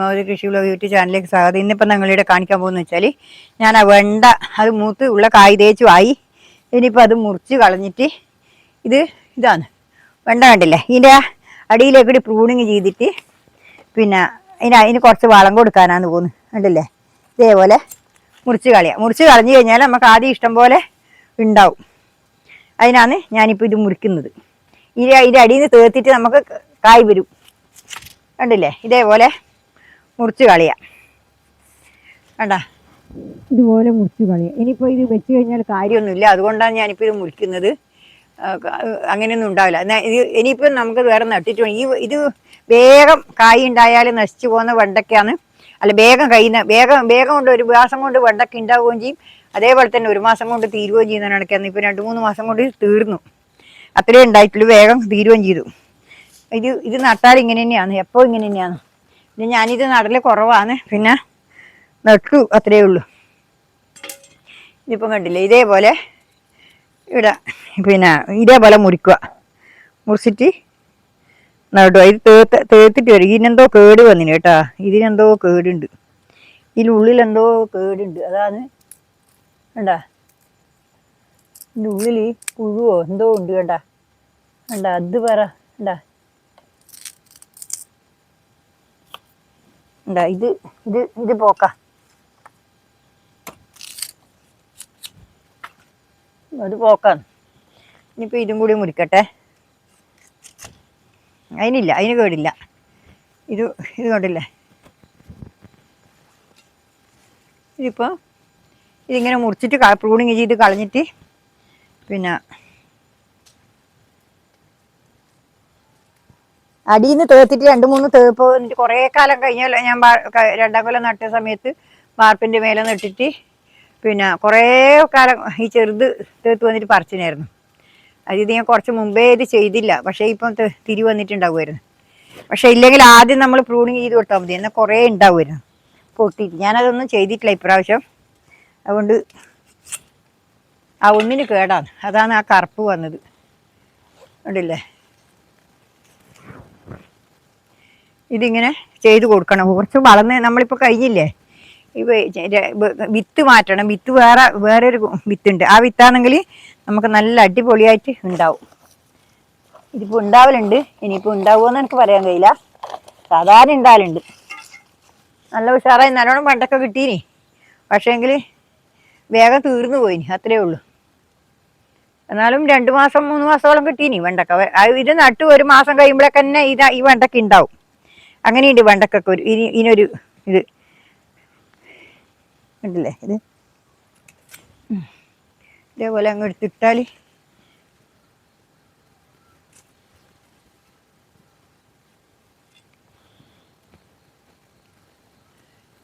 ഒരു കൃഷിയുള്ള യൂട്യൂബ് ചാനലിലേക്ക് സ്വാഗതം. ഇന്നിപ്പം ഞങ്ങളിവിടെ കാണിക്കാൻ പോകുന്നത് വെച്ചാൽ ഞാൻ ആ വെണ്ട അത് മൂത്ത് ഉള്ള കായ് തേച്ചു ആയി. ഇനിയിപ്പോൾ അത് മുറിച്ച് കളഞ്ഞിട്ട് ഇതാണ് വെണ്ട കണ്ടില്ലേ, ഇതിൻ്റെ അടിയിലേക്കൂടി പ്രൂണിങ് ചെയ്തിട്ട് പിന്നെ അതിന് കുറച്ച് വളം കൊടുക്കാനാണ് പോകുന്നത്. കണ്ടില്ലേ, ഇതേപോലെ മുറിച്ച് കളഞ്ഞു കഴിഞ്ഞാൽ നമുക്ക് ആദ്യം ഇഷ്ടം പോലെ ഉണ്ടാവും. അതിനാണ് ഞാനിപ്പോൾ ഇത് മുറിക്കുന്നത്. ഇതിൻ്റെ അടിയിൽ നിന്ന് തേർത്തിട്ട് നമുക്ക് കായ് വരും. കണ്ടില്ലേ, ഇതേപോലെ മുറിച്ച് കളയാം. കണ്ട, ഇതുപോലെ മുറിച്ച് കളയാം. ഇനിയിപ്പോൾ ഇത് വെച്ച് കഴിഞ്ഞാൽ കാര്യമൊന്നുമില്ല, അതുകൊണ്ടാണ് ഞാനിപ്പോൾ ഇത് മുറിക്കുന്നത്. അങ്ങനെയൊന്നും ഉണ്ടാവില്ല. എന്നാൽ ഇനിയിപ്പോൾ നമുക്ക് വേറെ നട്ടിട്ട് ഇത് വേഗം കായ് ഉണ്ടായാൽ നശിച്ചു പോകുന്ന വെണ്ടയ്ക്കാണ്. അല്ല, വേഗം കൊണ്ട് ഒരു മാസം കൊണ്ട് വെണ്ടയ്ക്ക ഉണ്ടാവുകയും ചെയ്യും. അതേപോലെ തന്നെ ഒരു മാസം കൊണ്ട് തീരുകയും ചെയ്യുന്ന കണക്കാണ്. ഇപ്പോൾ 2-3 മാസം കൊണ്ട് തീർന്നു, അത്രേ ഉണ്ടായിട്ടുള്ളൂ. വേഗം തീരുകയും ചെയ്തു. ഇത് നട്ടാൽ ഇങ്ങനെ തന്നെയാണ്, എപ്പോൾ ഇങ്ങനെ തന്നെയാണ്. പിന്നെ ഞാനിത് നടൽ കുറവാണ്, പിന്നെ നട്ടു, അത്രയേ ഉള്ളൂ. ഇതിപ്പം കണ്ടില്ലേ, ഇതേപോലെ ഇവിടെ പിന്നെ ഇതേപോലെ മുറിച്ചിട്ട് നടുക. ഇത് തേർത്തിട്ട് വരും. ഇതിനെന്തോ കേട് വന്നിന് കേട്ടാ, ഇതിനെന്തോ കേടുണ്ട്, ഇതിനുള്ളിലെന്തോ കേടുണ്ട്. അതാണ് കണ്ടാ, ഇതിൻ്റെ ഉള്ളിൽ പുഴുവോ എന്തോ ഉണ്ട് കേട്ടാ. കണ്ടാ, അത് പറ കണ്ടാ, ഉണ്ടാ ഇത് പോക്ക, അത് പോക്കാണ്. ഇനിയിപ്പോൾ ഇതും കൂടി മുറിക്കട്ടെ. അതിന് കേടില്ല. ഇത് കണ്ടില്ലേ, ഇതിപ്പോൾ ഇതിങ്ങനെ മുറിച്ചിട്ട് പ്രൂണിങ് ചെയ്ത് കളഞ്ഞിട്ട് പിന്നെ അടിയിൽ നിന്ന് തേർത്തിട്ട് 2-3 തേപ്പ് കുറേ കാലം കഴിഞ്ഞാൽ ഞാൻ 2ാം കൊല്ലം നട്ട സമയത്ത് വാർപ്പിൻ്റെ മേലെ നട്ടിട്ട് പിന്നെ കുറേ കാലം ഈ ചെറുത് തേർത്ത് വന്നിട്ട് പറിച്ചിനായിരുന്നു. ഇത് ഞാൻ കുറച്ച് മുമ്പേ ഇത് ചെയ്തില്ല, പക്ഷേ ഇപ്പം തിരി വന്നിട്ടുണ്ടാവുമായിരുന്നു. പക്ഷേ ഇല്ലെങ്കിൽ ആദ്യം നമ്മൾ പ്രൂണിങ് ചെയ്ത് കൊടുത്താൽ മതി, എന്നാൽ കുറേ ഉണ്ടാവുമായിരുന്നു പൊട്ടിയിട്ട്. ഞാനതൊന്നും ചെയ്തിട്ടില്ല ഇപ്രാവശ്യം, അതുകൊണ്ട് ആ ഒന്നിന് കേടാണ്. അതാണ് ആ കറുപ്പ് വന്നത്, കണ്ടില്ലേ. ഇതിങ്ങനെ ചെയ്ത് കൊടുക്കണം. കുറച്ച് വളർന്ന് നമ്മളിപ്പോൾ കഴിഞ്ഞില്ലേ, വിത്ത് മാറ്റണം. വിത്ത് വേറൊരു വിത്തുണ്ട്, ആ വിത്താണെങ്കിൽ നമുക്ക് നല്ല അടിപൊളിയായിട്ട് ഉണ്ടാവും. ഇതിപ്പോൾ ഉണ്ടാവലുണ്ട്, ഇനിയിപ്പോൾ ഉണ്ടാവുമെന്ന് എനിക്ക് പറയാൻ കഴിയില്ല. സാധാരണ ഉണ്ടാവലുണ്ട്. നല്ല ഉഷാറായി നല്ലോണം വെണ്ടക്ക കിട്ടീനി, പക്ഷേങ്കിൽ വേഗം തീർന്നു പോയിനി, അത്രേ ഉള്ളൂ. എന്നാലും 2 മാസം 3 മാസത്തോളം കിട്ടീനി വെണ്ടക്ക. ഇത് നട്ട് 1 മാസം കഴിയുമ്പോഴേക്ക് തന്നെ ഈ വെണ്ടക്ക ഉണ്ടാവും. അങ്ങനെയുണ്ട് വെണ്ടക്കൊക്കെ ഇതിനൊരു ഇത് കണ്ടില്ലേ. ഇതേപോലെ അങ്ങ് എടുത്തിട്ടാൽ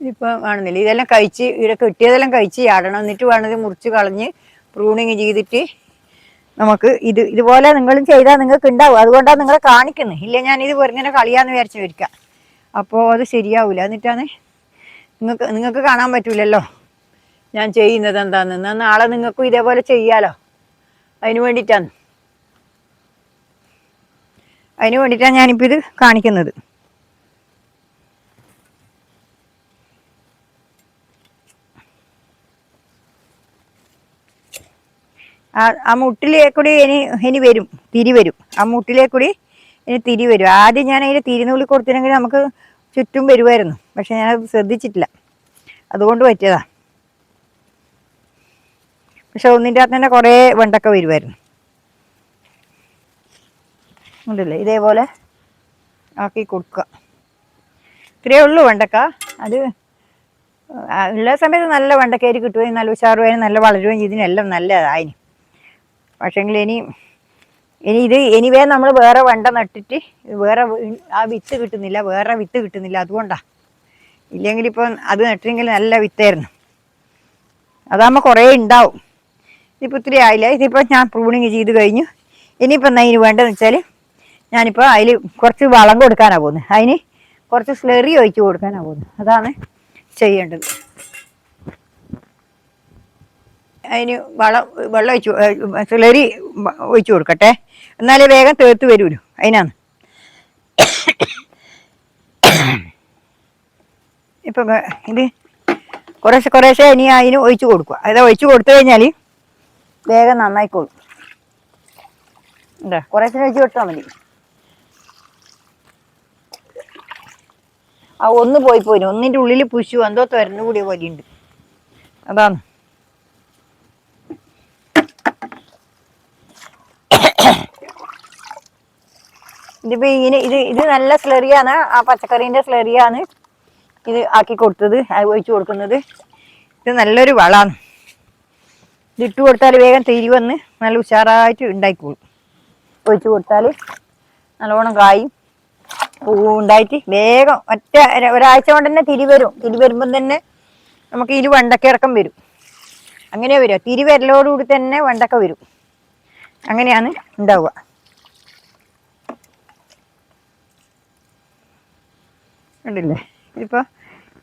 ഇതിപ്പോൾ കാണുന്നില്ല. ഇതെല്ലാം കഴിച്ച് ഇവിടെ കിട്ടിയതെല്ലാം കഴിച്ച് ചാടണം. എന്നിട്ട് വേണത് മുറിച്ച് കളഞ്ഞ് പ്രൂണിങ് ചെയ്തിട്ട് നമുക്ക് ഇതുപോലെ നിങ്ങളും ചെയ്താൽ നിങ്ങൾക്ക് ഉണ്ടാവും. അതുകൊണ്ടാണ് നിങ്ങളെ കാണിക്കുന്നത്. ഇല്ല ഞാനിത് ഇങ്ങനെ കളിയാന്ന് വിചാരിച്ച് വരിക്കാം, അപ്പോൾ അത് ശരിയാവില്ല. എന്നിട്ടാണ് നിങ്ങൾക്ക് കാണാൻ പറ്റൂലല്ലോ ഞാൻ ചെയ്യുന്നത് എന്താണെന്ന്. എന്നാൽ നാളെ നിങ്ങൾക്കും ഇതേപോലെ ചെയ്യാലോ. അതിന് വേണ്ടിയിട്ടാണ് ഞാനിപ്പോൾ ഇത് കാണിക്കുന്നത്. ആ മുട്ടിലേക്കൂടി ഇനി വരും, തിരി വരും. ആ മുട്ടിലേക്കൂടി ഇനി തിരി വരും. ആദ്യം ഞാൻ അതിന് തിരിനുള്ളിൽ കൊടുത്തില്ലെങ്കിൽ നമുക്ക് ചുറ്റും വരുമായിരുന്നു, പക്ഷെ ഞാനത് ശ്രദ്ധിച്ചിട്ടില്ല, അതുകൊണ്ട് പറ്റിയതാ. പക്ഷെ ഒന്നിൻ്റെ അകത്ത് തന്നെ കുറേ വെണ്ടക്ക വരുമായിരുന്നു. ഉണ്ടല്ലേ, ഇതേപോലെ ആക്കി കൊടുക്കുക. ഇത്രയേ ഉള്ളൂ വെണ്ടക്ക. അത് ഉള്ള സമയത്ത് നല്ല വെണ്ടക്കയായിട്ട് കിട്ടുകയും നല്ല ഉഷാറുകയും നല്ല വളരുകയും ചെയ്തതിനെല്ലാം നല്ലതായിന്. പക്ഷേങ്കിൽ ഇനി നമ്മൾ വേറെ വെണ്ട നട്ടിട്ട് വേറെ ആ വിത്ത് കിട്ടുന്നില്ല, വേറെ വിത്ത് കിട്ടുന്നില്ല. അതുകൊണ്ടാണ്. ഇല്ലെങ്കിൽ ഇപ്പം അത് നട്ടില്ലെങ്കിൽ നല്ല വിത്തായിരുന്നു. അതാകുമ്പോൾ കുറേ ഉണ്ടാവും. ഇതിപ്പോൾ ഇത്തിരി ആയില്ല. ഇതിപ്പോൾ ഞാൻ പ്രൂണിങ് ചെയ്ത് കഴിഞ്ഞു. ഇനിയിപ്പോൾ എന്താ ഇതിന് വേണ്ടതെന്ന് വെച്ചാൽ ഞാനിപ്പോൾ അതിൽ കുറച്ച് വളം കൊടുക്കാനാണ് പോകുന്നത്. അതിന് കുറച്ച് സ്ലറി ഒഴിച്ച് കൊടുക്കാനാണ് പോകുന്നത്. അതാണ് ചെയ്യേണ്ടത്. അതിന് വെള്ളം സ്ലറി ഒഴിച്ച് കൊടുക്കട്ടെ, എന്നാലേ വേഗം തേർത്ത് വരുമല്ലോ. അതിനാണ് ഇപ്പം ഇത് കുറേശ്ശെ ഇനി അതിന് ഒഴിച്ച് കൊടുക്കുക. അതായത് ഒഴിച്ച് കൊടുത്തു കഴിഞ്ഞാൽ വേഗം നന്നായിക്കോളും. എന്താ കുറേശ്ശെ ഒഴിച്ച് കൊടുത്താൽ മതി. ആ ഒന്ന് പോയി ഒന്നിൻ്റെ ഉള്ളിൽ പുഷു എന്തോ തുരന്നു കൂടിയ പോലെയുണ്ട്. അതാണ് ഇതിപ്പോൾ ഇങ്ങനെ ഇത് നല്ല സ്ലെറിയാണ്. ആ പച്ചക്കറീൻ്റെ സ്ലെറിയാണ് ഇത് ആക്കി കൊടുത്തത്, ഒഴിച്ച് കൊടുക്കുന്നത്. ഇത് നല്ലൊരു വളമാണ്. ഇതിട്ട് കൊടുത്താൽ വേഗം തിരി വന്ന് നല്ല ഉഷാറായിട്ട് ഉണ്ടായിക്കോളും. ഒഴിച്ച് കൊടുത്താൽ നല്ലോണം കായും പൂവും ഉണ്ടായിട്ട് വേഗം ഒരാഴ്ച കൊണ്ട് തന്നെ തിരി വരും. തിരി വരുമ്പം തന്നെ നമുക്ക് ഇതിൽ വെണ്ടക്ക ഇറക്കം വരും. അങ്ങനെ വരിക. തിരി വരലോടുകൂടി തന്നെ വെണ്ടക്ക വരും. അങ്ങനെയാണ് ഉണ്ടാവുക. ഉണ്ടല്ലേ?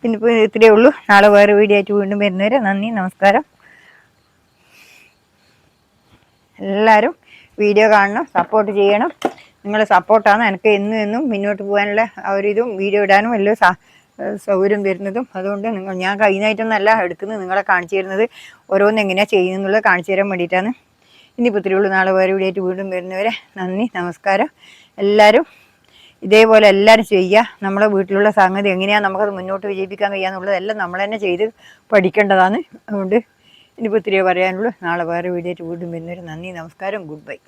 ഇന്നിപ്പോൾ ഇത്രയേ ഉള്ളൂ. നാളെ വേറെ വീഡിയോ ആയിട്ട് വീണ്ടും വരുന്നവരെ നന്ദി, നമസ്കാരം. എല്ലാവരും വീഡിയോ കാണണം, സപ്പോർട്ട് ചെയ്യണം. നിങ്ങളുടെ സപ്പോർട്ടാണ് എനിക്ക് എന്നും മുന്നോട്ട് പോകാനുള്ള ആ ഒരു ഇതും വീഡിയോ ഇടാനും വലിയ സൗകര്യം തരുന്നതും. അതുകൊണ്ട് ഞാൻ കഴിഞ്ഞായിട്ടൊന്നല്ല എടുക്കുന്നത്, നിങ്ങളെ കാണിച്ചു തരുന്നത് ഓരോന്ന് എങ്ങനെയാണ് ചെയ്യുന്നുള്ളത് കാണിച്ചു തരാൻ വേണ്ടിയിട്ടാണ്. ഇനിയിപ്പോൾ ഇത്രയേ ഉള്ളൂ. നാളെ വേറെ വീഡിയോ ആയിട്ട് വീണ്ടും വരുന്നവരെ നന്ദി, നമസ്കാരം. എല്ലാവരും ഇതേപോലെ എല്ലാവരും ചെയ്യുക. നമ്മുടെ വീട്ടിലുള്ള സംഗതി എങ്ങനെയാണ് നമുക്കത് മുന്നോട്ട് വിജയിപ്പിക്കാൻ കഴിയാന്നുള്ളതെല്ലാം നമ്മൾ തന്നെ ചെയ്ത് പഠിക്കേണ്ടതാണ്. അതുകൊണ്ട് ഇനിയിപ്പോൾ ഇത്തിരിയേ പറയാനുള്ളൂ. നാളെ വേറെ വീഡിയോ ആയിട്ട് വീണ്ടും വരുന്നവരെ നന്ദി, നമസ്കാരം, ഗുഡ് ബൈ.